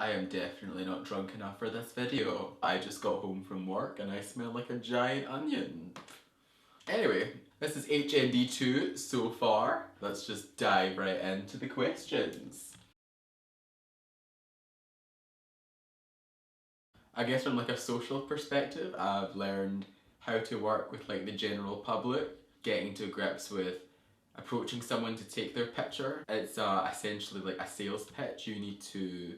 I am definitely not drunk enough for this video. I just got home from work and I smell like a giant onion. Anyway, this is HND2 so far. Let's just dive right into the questions. I guess from like a social perspective, I've learned how to work with like the general public, getting to grips with approaching someone to take their picture. It's essentially like a sales pitch. You need to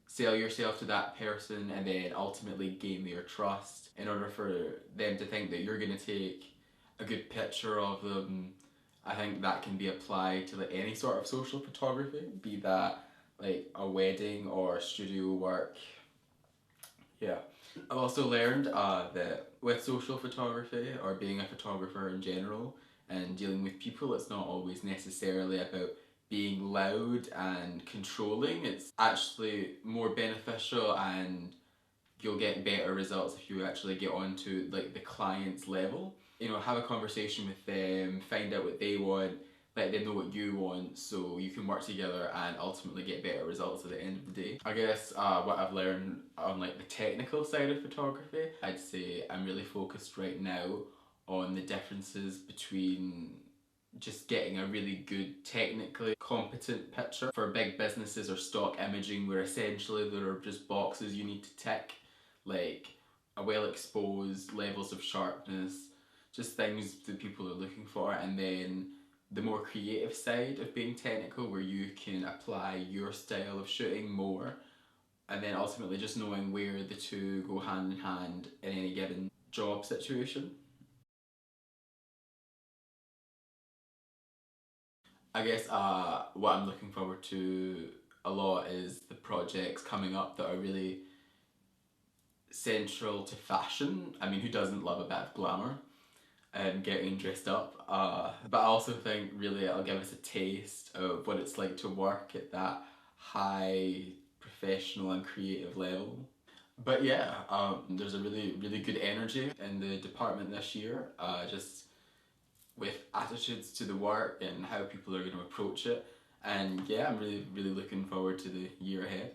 sell yourself to that person and then ultimately gain their trust in order for them to think that you're going to take a good picture of them. I think that can be applied to like any sort of social photography, be that like a wedding or studio work. Yeah. I've also learned that with social photography or being a photographer in general and dealing with people, it's not always necessarily about being loud and controlling. It's actually more beneficial and you'll get better results if you actually get onto like the client's level. You know, have a conversation with them, find out what they want, let them know what you want so you can work together and ultimately get better results at the end of the day. I guess what I've learned on like the technical side of photography, I'd say I'm really focused right now on the differences between just getting a really good technically competent picture for big businesses or stock imaging where essentially there are just boxes you need to tick, like a well exposed, levels of sharpness, just things that people are looking for, and then the more creative side of being technical where you can apply your style of shooting more, and then ultimately just knowing where the two go hand in hand in any given job situation. I guess what I'm looking forward to a lot is the projects coming up that are really central to fashion. I mean, who doesn't love a bit of glamour and getting dressed up? But I also think really it'll give us a taste of what it's like to work at that high professional and creative level. But yeah, there's a really good energy in the department this year. Just with attitudes to the work and how people are going to approach it. And yeah, I'm really looking forward to the year ahead.